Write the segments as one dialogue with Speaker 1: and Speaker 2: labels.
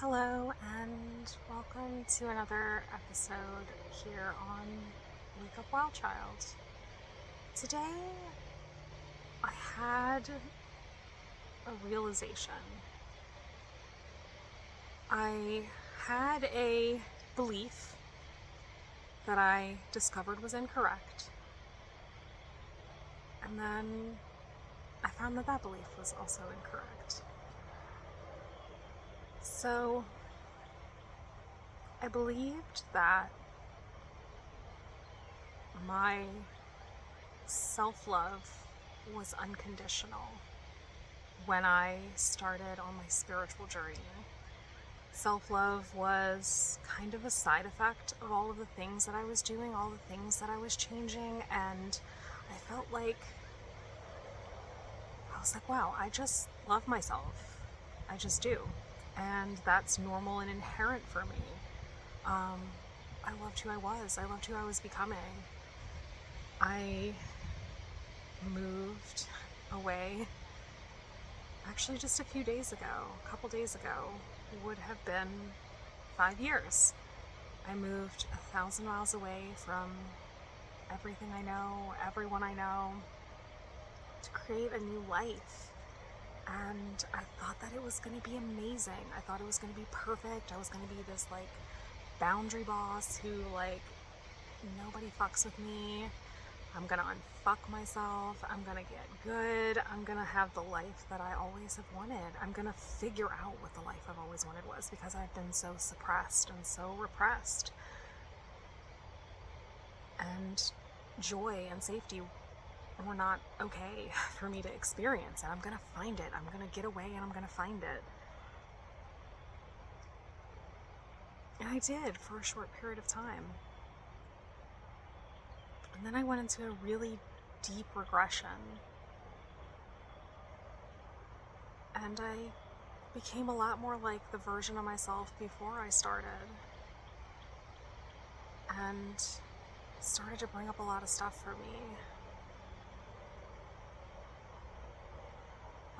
Speaker 1: Hello, and welcome to another episode here on Wake Up Wild Child. Today, I had a realization. I had a belief that I discovered was incorrect, and then I found that that belief was also incorrect. So, I believed that my self-love was unconditional when I started on my spiritual journey. Self-love was kind of a side effect of all of the things that I was doing, all the things that I was changing, and I felt like, wow, I just love myself. I just do. And that's normal and inherent for me. I loved who I was. I loved who I was becoming. I moved away actually just a few days ago, a couple days ago, would have been 5 years. I moved 1,000 miles away from everything I know, everyone I know, to create a new life. And I thought that it was going to be amazing. I thought it was going to be perfect. I was going to be this boundary boss who nobody fucks with me. I'm gonna unfuck myself, I'm gonna get good, I'm gonna have the life that I always have wanted. I'm gonna figure out what the life I've always wanted was, because I've been so suppressed and so repressed. And joy and safety were not okay for me to experience, and I'm gonna find it. I'm gonna get away and I'm gonna find it. And I did for a short period of time. And then I went into a really deep regression. And I became a lot more like the version of myself before I started. And it started to bring up a lot of stuff for me.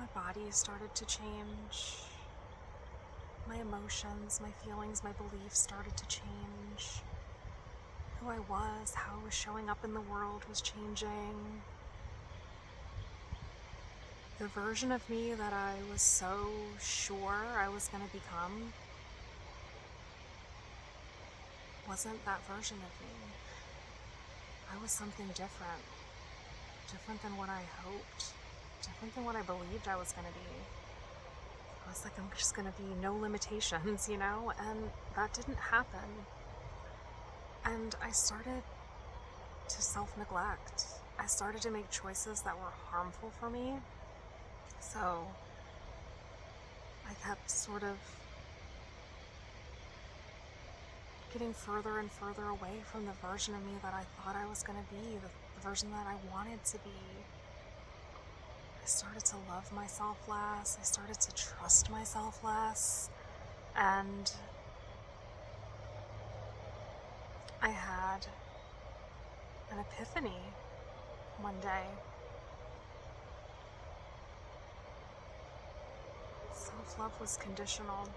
Speaker 1: My body started to change. My emotions, my feelings, my beliefs started to change. Who I was, how I was showing up in the world was changing. The version of me that I was so sure I was going to become wasn't that version of me. I was something different. Different than what I hoped. Different than what I believed I was going to be. I was like, I'm just going to be no limitations, And that didn't happen. And I started to self-neglect. I started to make choices that were harmful for me. So I kept sort of getting further and further away from the version of me that I thought I was going to be, the version that I wanted to be. I started to love myself less. I started to trust myself less. And I had an epiphany one day. Self-love was conditional.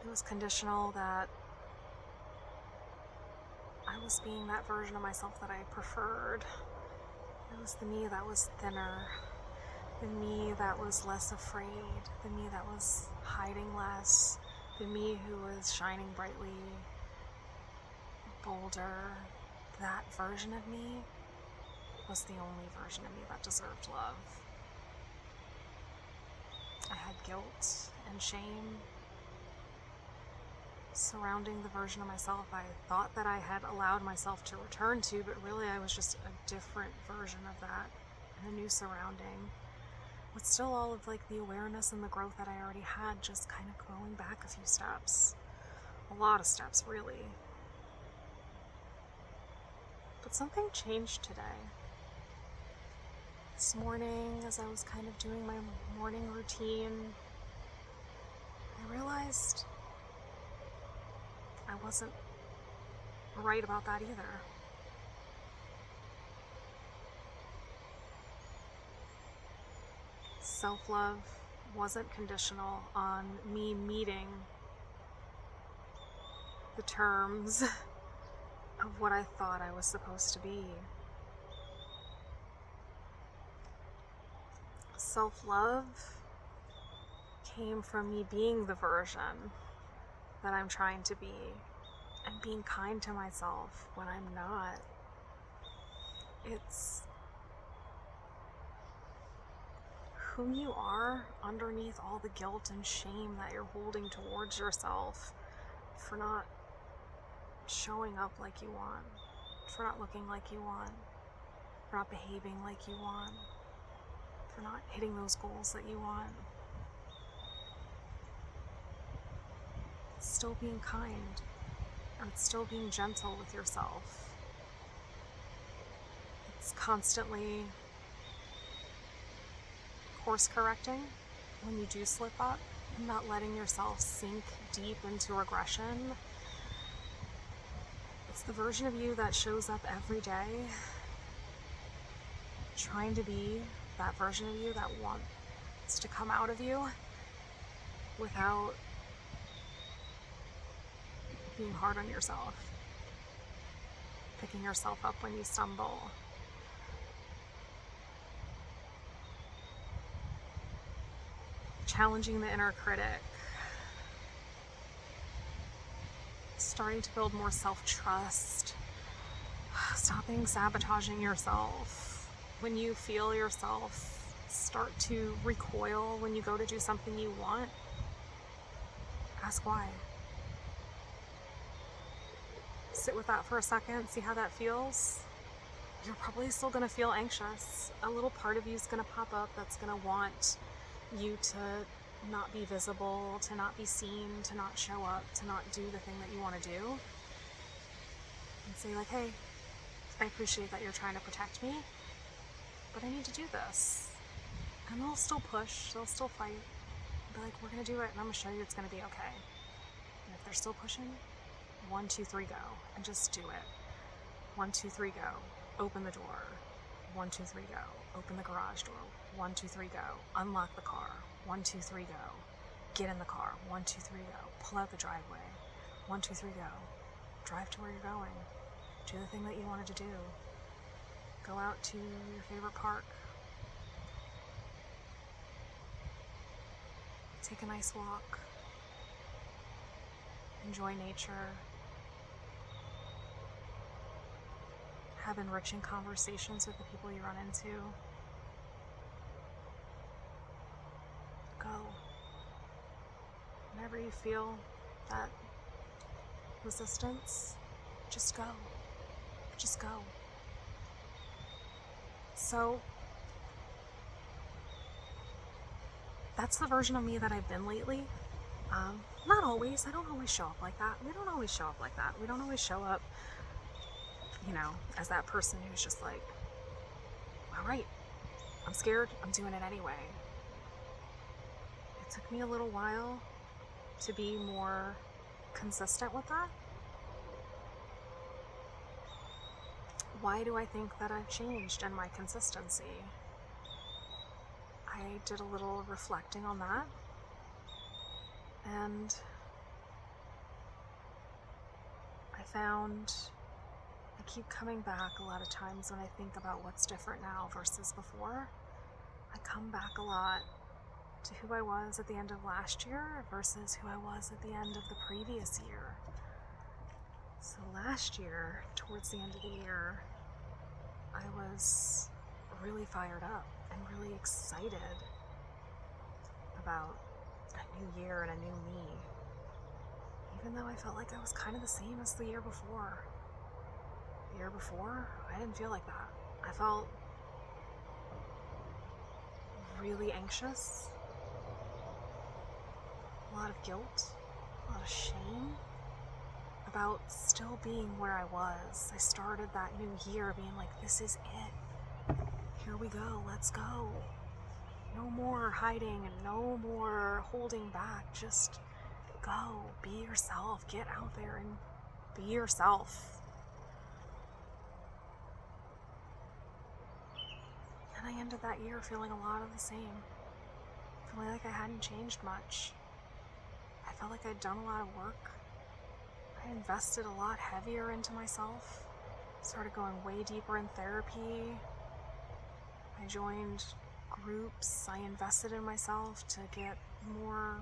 Speaker 1: It was conditional that I was being that version of myself that I preferred. It was the me that was thinner, the me that was less afraid, the me that was hiding less, the me who was shining brightly, bolder. That version of me was the only version of me that deserved love. I had guilt and shame surrounding the version of myself I thought that I had allowed myself to return to, but really I was just a different version of that in a new surrounding, with still all of the awareness and the growth that I already had, just kind of going back a few steps. A lot of steps, really. But something changed today. This morning, as I was kind of doing my morning routine, I realized I wasn't right about that either. Self-love wasn't conditional on me meeting the terms of what I thought I was supposed to be. Self-love came from me being the version that I'm trying to be and being kind to myself when I'm not. It's who you are underneath all the guilt and shame that you're holding towards yourself for not showing up like you want, for not looking like you want, for not behaving like you want, for not hitting those goals that you want. It's still being kind, or it's still being gentle with yourself. It's constantly course correcting when you do slip up, and not letting yourself sink deep into regression. It's the version of you that shows up every day, trying to be that version of you that wants to come out of you without being hard on yourself, picking yourself up when you stumble. Challenging the inner critic, starting to build more self-trust, stopping sabotaging yourself. When you feel yourself start to recoil when you go to do something you want, ask why. Sit with that for a second, see how that feels. You're probably still going to feel anxious. A little part of you is going to pop up that's going to want you to not be visible, to not be seen, to not show up, to not do the thing that you want to do. And say like, hey, I appreciate that you're trying to protect me, but I need to do this. And they'll still push, they'll still fight. Be like, we're going to do it, and I'm going to show you it's going to be okay. And if they're still pushing, 1, 2, 3, go. And just do it. 1, 2, 3, go. Open the door. 1, 2, 3, go. Open the garage door. 1, 2, 3, go. Unlock the car. 1, 2, 3, go. Get in the car. 1, 2, 3, go. Pull out the driveway. 1, 2, 3, go. Drive to where you're going. Do the thing that you wanted to do. Go out to your favorite park. Take a nice walk. Enjoy nature. Have enriching conversations with the people you run into. Go. Whenever you feel that resistance, just go. Just go. So, that's the version of me that I've been lately. Not always. I don't always show up like that. We don't always show up like that. We don't always show up, as that person who's just like, all right, I'm scared, I'm doing it anyway. It took me a little while to be more consistent with that. Why do I think that I've changed in my consistency? I did a little reflecting on that, and I found I keep coming back a lot of times when I think about what's different now versus before. I come back a lot to who I was at the end of last year versus who I was at the end of the previous year. So last year, towards the end of the year, I was really fired up and really excited about a new year and a new me, even though I felt like I was kind of the same as the year before. The year before, I didn't feel like that. I felt really anxious, a lot of guilt, a lot of shame about still being where I was. I started that new year being like, this is it. Here we go, let's go. No more hiding and no more holding back. Just go, be yourself, get out there and be yourself. And I ended that year feeling a lot of the same. feeling like I hadn't changed much. I felt like I'd done a lot of work. I invested a lot heavier into myself. Started going way deeper in therapy. I joined groups. I invested in myself to get more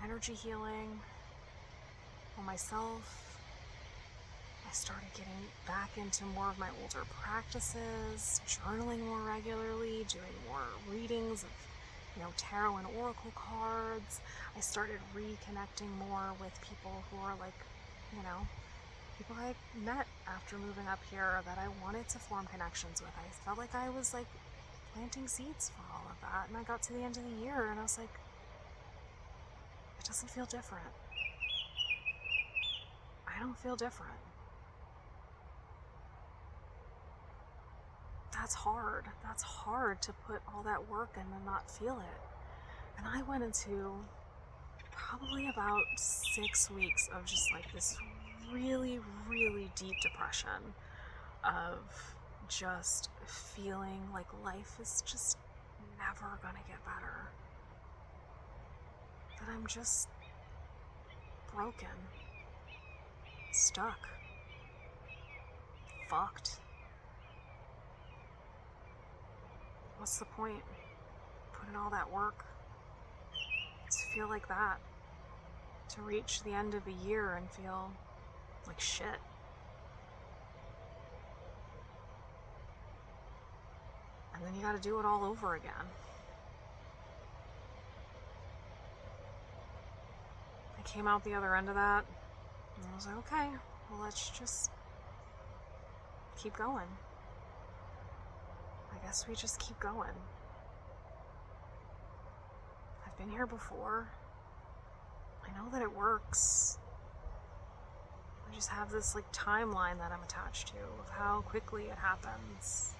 Speaker 1: energy healing on myself. I started getting back into more of my older practices, journaling more regularly, doing more readings of, tarot and oracle cards. I started reconnecting more with people who are like, people I met after moving up here that I wanted to form connections with. I felt like I was like planting seeds for all of that. And I got to the end of the year and I was like, it doesn't feel different. I don't feel different. That's hard. That's hard to put all that work in and not feel it. And I went into probably about 6 weeks of just like this really, really deep depression of just feeling like life is just never gonna get better. That I'm just broken, stuck, fucked. What's the point? Put in all that work to feel like that, to reach the end of a year and feel like shit. And then you gotta do it all over again. I came out the other end of that and I was like, okay, well, let's just keep going. I guess we just keep going. I've been here before. I know that it works. I just have this like timeline that I'm attached to of how quickly it happens,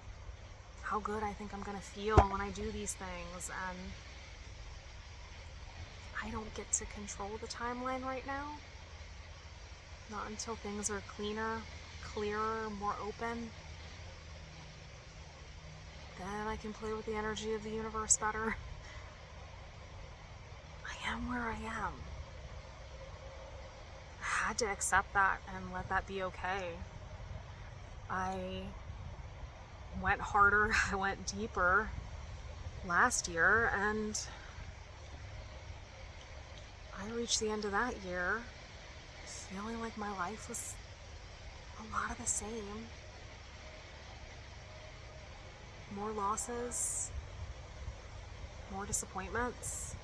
Speaker 1: how good I think I'm gonna feel when I do these things, and I don't get to control the timeline right now. Not until things are cleaner, clearer, more open. Then I can play with the energy of the universe better. I am where I am. I had to accept that and let that be okay. I went harder, I went deeper last year, and I reached the end of that year feeling like my life was a lot of the same. More losses, more disappointments.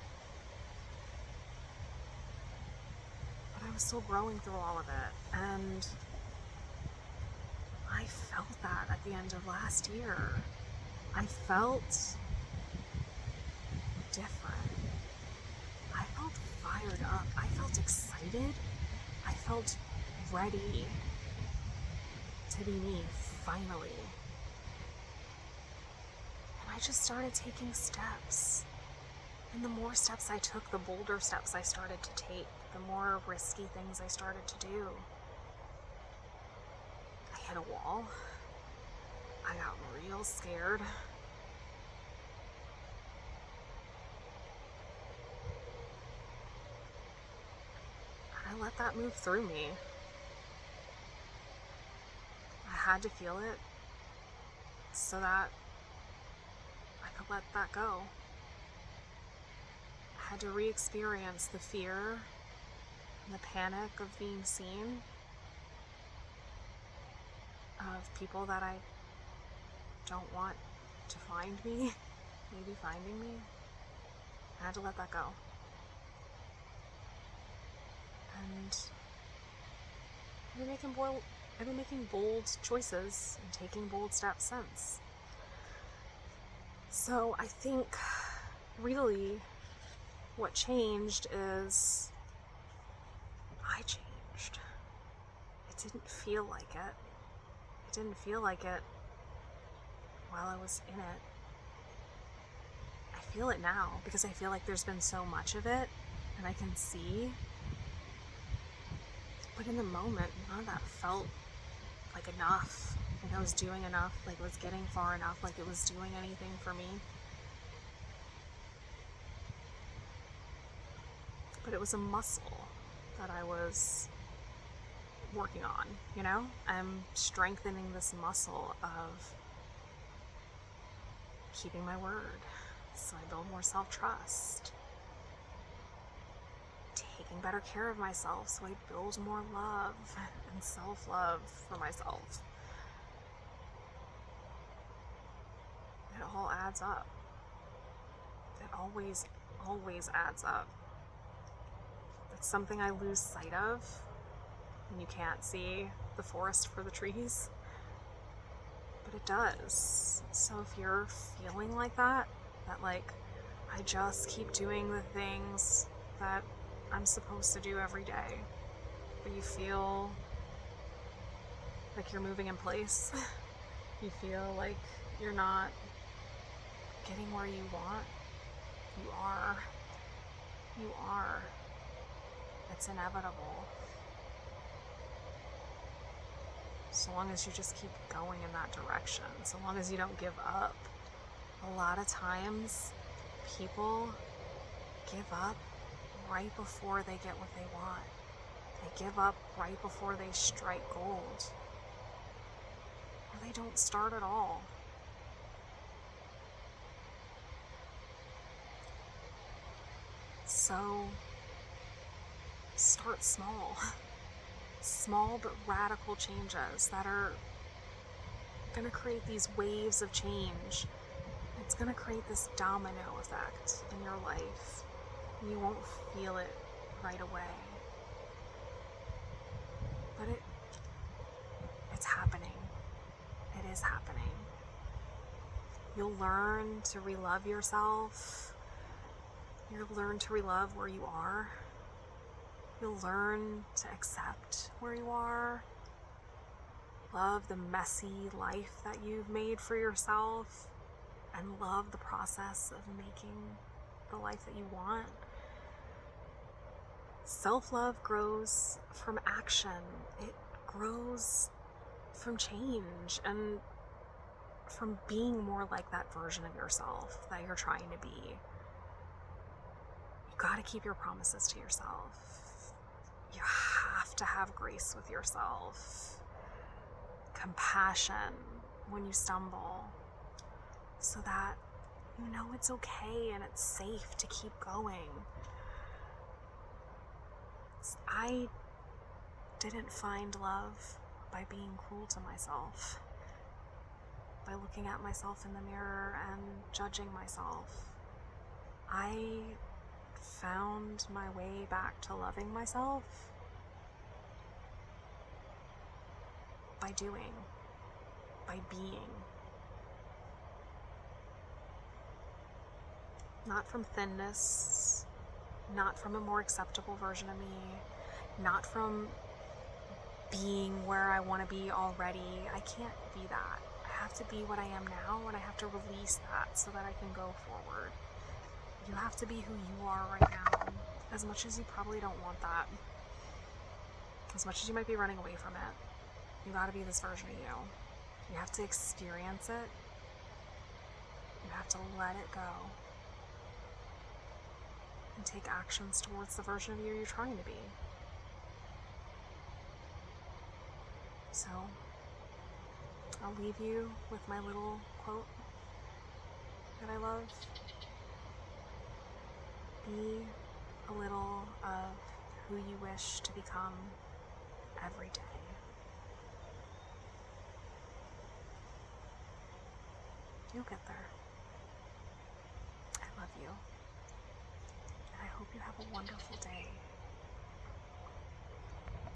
Speaker 1: But I was still growing through all of it, and I felt that at the end of last year. I felt different. I felt fired up. I felt excited. I felt ready to be me, finally. And I just started taking steps. And the more steps I took, the bolder steps I started to take, the more risky things I started to do. I hit a wall. I got real scared. And I let that move through me. I had to feel it so that I could let that go. I had to re-experience the fear and the panic of being seen, of people that I don't want to find me, maybe finding me. I had to let that go. And I've been making bold choices and taking bold steps since. So I think really what changed is I changed. It didn't feel like it. It didn't feel like it while I was in it. I feel it now because I feel like there's been so much of it and I can see. But in the moment, none of that felt like enough. Like I was doing enough, like it was getting far enough, like it was doing anything for me. but it was a muscle that I was working on, you know? I'm strengthening this muscle of keeping my word, so I build more self-trust. Taking better care of myself, so I build more love and self-love for myself. It all adds up. It always adds up. It's something I lose sight of when you can't see the forest for the trees. But it does. So if you're feeling like that like, I just keep doing the things that I'm supposed to do every day, but you feel like you're moving in place, you feel like you're not getting where you want, you are. You are. It's inevitable. So long as you just keep going in that direction, so long as you don't give up. A lot of times, people give up right before they get what they want. They give up right before they strike gold. Or they don't start at all. So, start small. Small but radical changes that are going to create these waves of change. It's going to create this domino effect in your life. You won't feel it right away. But it's happening. It is happening. You'll learn to relove yourself. You'll learn to relove where you are. You'll learn to accept where you are. Love the messy life that you've made for yourself. And love the process of making the life that you want. Self-love grows from action. It grows from change and from being more like that version of yourself that you're trying to be. You gotta keep your promises to yourself. You have to have grace with yourself. Compassion when you stumble, so that you know it's okay and it's safe to keep going. I didn't find love by being cruel to myself, by looking at myself in the mirror and judging myself. I found my way back to loving myself by doing, by being. Not from thinness, not from a more acceptable version of me, not from being where I want to be already. I can't be that. I have to be what I am now, and I have to release that so that I can go forward. You have to be who you are right now, as much as you probably don't want that. As much as you might be running away from it, you gotta be this version of you. You have to experience it. You have to let it go. And take actions towards the version of you you're trying to be. So, I'll leave you with my little quote that I love. Be a little of who you wish to become every day. You'll get there. I love you. And I hope you have a wonderful day.